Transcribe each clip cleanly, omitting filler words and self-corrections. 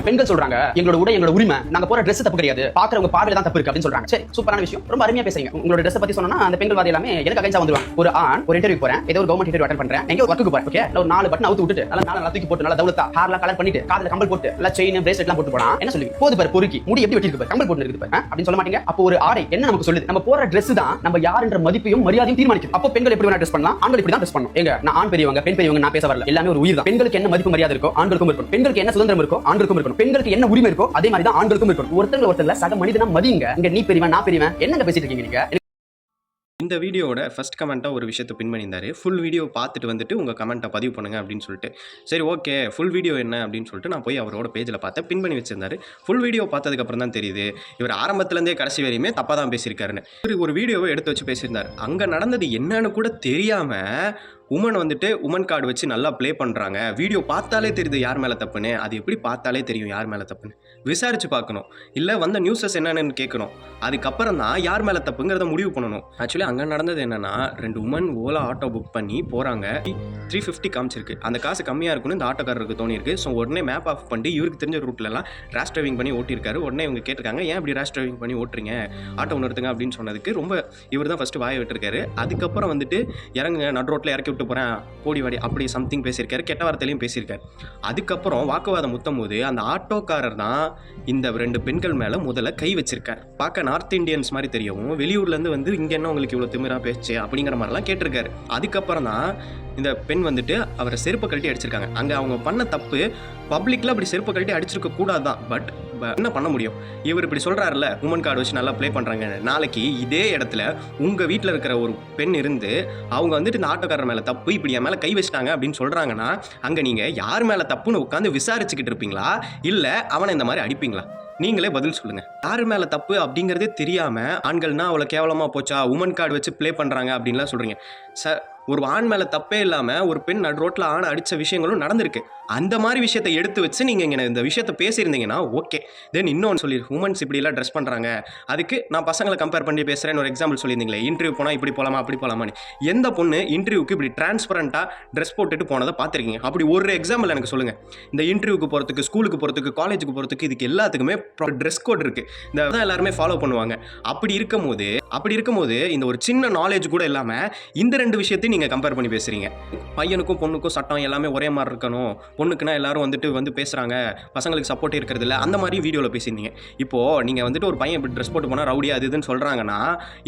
பெண்கள் சொல்றாங்க எங்களோட உடை எங்களோட உரிமை, நாங்க போற Dress தப்பு கிடையாது, பாக்குறவங்க பார்வையில தான் தப்பு இருக்கு அப்படின்னு சொல்றாங்க. சரி, சூப்பரான விஷயம், ரொம்ப அருமையா பேசுறீங்க. உங்களோட Dress பத்தி சொன்னா அந்த பெண்கள் வாதி எல்லாமே எனக்கு அகைன்ஸ்டா வந்துருவாங்க. ஒரு ஆண் ஒரு இன்டர்வியூ போறேன், ஏதோ ஒரு கவர்மெண்ட் இன்டர்வியூ அட்டெண்ட் பண்றேன், எங்க வர்க்குக்கு போறேன், ஓகே, ஒரு 4 பட்டன் அவுத்து விட்டுட்டு நல்லா தூக்கி போட்டு நல்லா தவுலத்தா ஹேர்லாம் கலர் பண்ணிட்டு காதுல கம்பல் போட்டு நல்லா செயின் பிரேஸ்லெட் எல்லாம் போட்டு போனா என்ன சொல்லுவீங்க? போது பாரு பொறுக்கி முடி எப்படி வெட்டிருக்கு பாரு, கம்பல் போட்டு இருக்குது பாரு அப்படின்னு சொல்ல மாட்டீங்க? அப்போ ஒரு ஆடை என்ன நமக்கு சொல்லுது? நம்ம போற Dress தான் நம்ம யாருன்ற மதிப்பையும் மரியாதையும் தீர்மானிக்குது. அப்போ பெண்கள் எப்படி வேணா ட்ரெஸ் பண்ணலாம், ஆண்கள் இப்படி தான் ட்ரெஸ் பண்ணணும். ஏங்க நான் ஆண் பெரியவங்க பெண் பெரியவங்க நான் பேச வரல, எல்லாமே ஒரு உயிர் தான். பெண்களுக்கு என்ன மதிப்பு மரியாதை இருக்கோ ஆண்களுக்கும் இருக்கணும், பெண்களுக்கு என்ன சுதந்திரம் இருக்கோ ஆண்களுக்கும் இருக்கணும், பெண்களுக்கு என்ன உரிமை இருக்கோ அதே மாதிரி தான் ஆண்களுக்கும் இருக்கணும். ஒருத்தர் சக மனிதனா மதிங்க. இங்க நீ பெரியவன் நான் பெரியவன் என்னங்க பேசிட்டு இருக்கீங்க நீங்க? இந்த வீடியோவோட ஃபர்ஸ்ட் கமெண்ட்டாக ஒரு விஷயத்தை பின் பண்ணியிருந்தாரு. ஃபுல் வீடியோ பார்த்துட்டு வந்துட்டு உங்கள் கமெண்ட்டை பதிவு பண்ணுங்கள் அப்படின்னு சொல்லிட்டு. சரி ஓகே, ஃபுல் வீடியோ என்ன அப்படின்னு சொல்லிட்டு நான் போய் அவரோட பேஜில் பார்த்தேன், பின் பண்ணி வச்சிருந்தாரு. ஃபுல் வீடியோ பார்த்ததுக்கப்புறம் தான் தெரியுது இவர் ஆரம்பத்துலேருந்தே கடைசி வரையுமே தப்பாக தான் பேசியிருக்காருன்னு. இவர் ஒரு வீடியோவை எடுத்து வச்சு பேசியிருந்தார். அங்கே நடந்தது என்னன்னு கூட தெரியாமல் உமன் வந்துட்டு உமன் கார்டு வச்சு நல்லா ப்ளே பண்ணுறாங்க. வீடியோ பார்த்தாலே தெரியுது யார் மேலே தப்புன்னு. அது எப்படி பார்த்தாலே தெரியும் யார் மேலே தப்புன்னு? விசாரித்து பார்க்கணும், இல்லை வந்த நியூஸஸ் என்னென்னு கேட்கணும். அதுக்கப்புறம் தான் யார் மேலே தப்புங்கிறத முடிவு பண்ணணும். ஆக்சுவலி அங்கே நடந்தது என்னென்னா, 2 உமன் ஓலா ஆட்டோ புக் பண்ணி போகிறாங்க. 350 காமிச்சிருக்கு. அந்த காசு கம்மியாக இருக்குன்னு இந்த ஆட்டோக்காரருக்கு தோணியிருக்கு. ஸோ உடனே மேப் ஆஃப் பண்ணி இவருக்கு தெரிஞ்ச ரூட்லலாம் ரேஷ் டிரைவிங் பண்ணி ஓட்டியிருக்காரு. உடனே இவங்க கேட்டிருக்காங்க, ஏன் இப்படி ரேஷ் டிரைவிங் பண்ணி ஓட்டுறீங்க, ஆட்டோ நிறுத்துங்க அப்படின்னு சொன்னதுக்கு ரொம்ப இவர் தான் ஃபஸ்ட்டு வாயை விட்டுருக்காரு. அதுக்கப்புறம் வந்துட்டு இறங்குங்க, நடு ரோட்டில் இறக்கி விட்டு போகிறேன், போடி வாடி அப்படி சம்திங் பேசியிருக்காரு, கெட்ட வார்த்தையிலையும் பேசியிருக்காரு. அதுக்கப்புறம் வாக்குவாதம் முத்தும் போது அந்த ஆட்டோக்காரர் தான் இந்த 2 பெண்கள் மேலே முதல்ல கை வச்சிருக்கார். பார்க்க நார்த் இந்தியன்ஸ் மாதிரி தெரியவும் வெளியூர்லேருந்து வந்து இங்கே என்ன உங்களுக்கு இவ்வளோ திமிரா பேச்சு அப்படிங்கிற மாதிரிலாம் கேட்டிருக்காரு. அதுக்கப்புறம் தான் இந்த பெண் வந்துட்டு அவரை செருப்பை கழட்டி அடிச்சிருக்காங்க. அங்கே அவங்க பண்ண தப்பு பப்ளிக்கில் அப்படி செருப்பை கழட்டி அடிச்சிருக்க கூடாது தான். பட் என்ன பண்ண முடியும்? இவர் இப்படி சொல்கிறாருல்ல, உமன் கார்டு வச்சு நல்லா ப்ளே பண்ணுறாங்க. நாளைக்கு இதே இடத்துல உங்கள் வீட்டில் இருக்கிற ஒரு பெண் இருந்து அவங்க வந்துட்டு இந்த ஆட்டோக்காரர் மேலே தப்பு, இப்படி என் மேலே கை வச்சிட்டாங்க அப்படின்னு சொல்கிறாங்கன்னா, அங்கே நீங்கள் யார் மேலே தப்புன்னு உட்காந்து விசாரிச்சுக்கிட்டு இருப்பீங்களா, இல்லை அவனை இந்த மாதிரி அடிப்பீங்களா? நீங்களே பதில் சொல்லுங்கள். யார் மேலே தப்பு அப்படிங்கிறதே தெரியாமல் ஆண்கள்னா அவ்வளோ கேவலமாக போச்சா, உமன் கார்டு வச்சு ப்ளே பண்ணுறாங்க அப்படின்லாம் சொல்கிறீங்க. ஒரு ஆண் மேலே தப்பே இல்லாமல் ஒரு பெண் நடு ரோட்டில் ஆணை அடித்த விஷயங்களும் நடந்திருக்கு. அந்த மாதிரி விஷயத்தை எடுத்து வச்சு நீங்கள் இங்கே இந்த விஷயத்தை பேசியிருந்தீங்கன்னா ஓகே. தென் இன்னொன்று சொல்லி, உமன்ஸ் இப்படிலாம் ட்ரெஸ் பண்ணுறாங்க, அதுக்கு நான் பசங்களை கம்பேர் பண்ணி பேசுகிறேன்னு ஒரு எக்ஸாம்பிள் சொல்லியிருந்தீங்களே, இன்டர்வியூ போனால் இப்படி போகலாமா அப்படி போகலாமான்னு. எந்த பொண்ணு இன்டர்வியூக்கு இப்படி டிரான்ஸ்பரண்ட்டாக ட்ரெஸ் போட்டுட்டு போனதை பார்த்துருக்கீங்க? அப்படி ஒரு எக்ஸாம்பிள் எனக்கு சொல்லுங்கள். இந்த இன்டர்வியூக்கு போகிறதுக்கு, ஸ்கூலுக்கு போகிறதுக்கு, காலேஜுக்கு போகிறதுக்கு, இதுக்கு எல்லாத்துக்குமே ட்ரெஸ் கோட் இருக்குது. இந்த தான் எல்லாருமே ஃபாலோ பண்ணுவாங்க. அப்படி இருக்கும்போது இந்த ஒரு சின்ன நாலேஜ் கூட இல்லாமல் இந்த 2 விஷயத்தையும் நீங்கள் கம்பேர் பண்ணி பேசுகிறீங்க. பையனுக்கும் பொண்ணுக்கும் சட்டம் எல்லாமே ஒரே மாதிரி இருக்கணும், பொண்ணுக்குன்னா எல்லாரும் வந்து பேசுகிறாங்க, பசங்களுக்கு சப்போர்ட்டே இருக்கிறது இல்லை, அந்த மாதிரி வீடியோவில் பேசியிருந்தீங்க. இப்போது நீங்கள் வந்துட்டு ஒரு பையன் இப்படி ட்ரெஸ் போட்டு போனால் ரவுடி அது இதுன்னு சொல்கிறாங்கன்னா,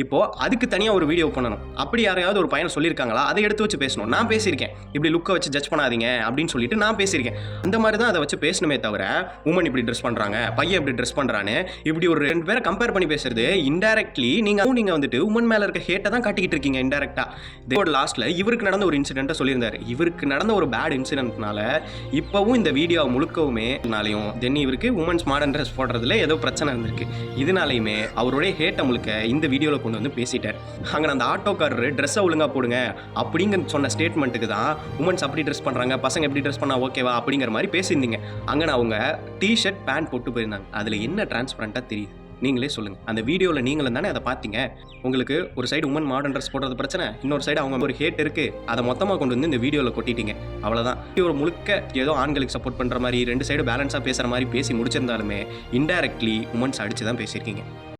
இப்போது அதுக்கு தனியாக ஒரு வீடியோ பண்ணணும். அப்படி யாரையாவது ஒரு பையன் சொல்லியிருக்காங்களா, அதை எடுத்து வச்சு பேசணும். நான் பேசியிருக்கேன், இப்படி லுக்கை வச்சு ஜட்ஜ் பண்ணாதீங்க அப்படின்னு சொல்லிட்டு நான் பேசியிருக்கேன். அந்த மாதிரி தான் அதை வச்சு பேசணுமே தவிர, உமன் இப்படி ட்ரெஸ் பண்ணுறாங்க, பையன் இப்படி ட்ரெஸ் பண்ணுறான்னு இப்படி ஒரு 2 பேரை கம்பேர் பண்ணி பேசுறது இன்டைரக்ட்லி நீங்கள் வந்துட்டு உமன் மேலே இருக்க ஹேட்டை தான் காட்டிக்கிட்டு இருக்கீங்க இன்டைரக்டாக. இதோட லாஸ்ட்டில் இவருக்கு நடந்த ஒரு இன்சிடென்ட்டை சொல்லியிருந்தாரு. இவருக்கு நடந்த ஒரு பேட் இன்சிடென்ட்னால இப்போவும் இந்த வீடியோ முழுக்கவுமேனாலையும் தென் இவருக்கு உமன்ஸ் மாடர்ன் ட்ரெஸ் போடுறதுல ஏதோ பிரச்சனை இருந்திருக்கு. இதனாலையுமே அவருடைய ஹேட்டை முழுக்க இந்த வீடியோவில் கொண்டு வந்து பேசிட்டார். அங்கே அந்த ஆட்டோக்காரரு ட்ரெஸ்ஸை ஒழுங்காக போடுங்க அப்படிங்கிற சொன்ன ஸ்டேட்மெண்ட்டுக்கு தான் உமன்ஸ் அப்படி ட்ரெஸ் பண்ணுறாங்க, பசங்க எப்படி ட்ரெஸ் பண்ணால் ஓகேவா அப்படிங்கிற மாதிரி பேசியிருந்தீங்க. அங்கே அவங்க டிஷர்ட் பேண்ட் போட்டு போயிருந்தாங்க. அதில் என்ன டிரான்ஸ்பரண்ட்டாக தெரியுது? நீங்களே சொல்லுங்கள். அந்த வீடியோவில் நீங்களும் தானே அதை பார்த்தீங்க. உங்களுக்கு ஒரு சைடு உமன் மாடர்ன் ட்ரெஸ் போடுறது பிரச்சனை, இன்னொரு சைடு அவங்க ஒரு ஹேட் இருக்குது, அதை மொத்தமாக கொண்டு வந்து இந்த வீடியோவில் கொட்டிட்டீங்க. அவ்வளோதான். ஒரு முழுக்க ஏதோ ஆண்களுக்கு சப்போர்ட் பண்ணுற மாதிரி 2 சைடு பேலன்ஸாக பேசுகிற மாதிரி பேசி முடிச்சிருந்தாலுமே இன்டைரக்ட்லி உமன்ஸ் அடித்து தான் பேசியிருக்கீங்க.